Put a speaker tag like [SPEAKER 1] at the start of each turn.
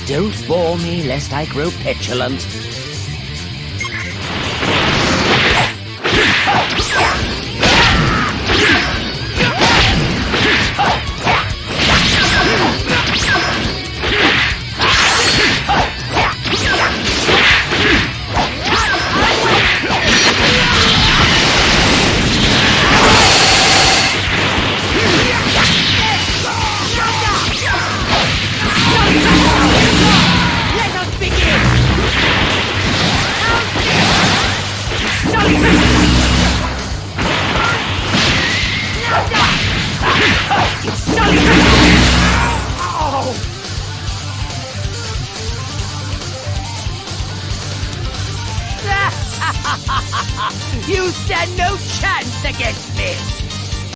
[SPEAKER 1] Don't bore me lest I grow petulant. You stand no chance against me!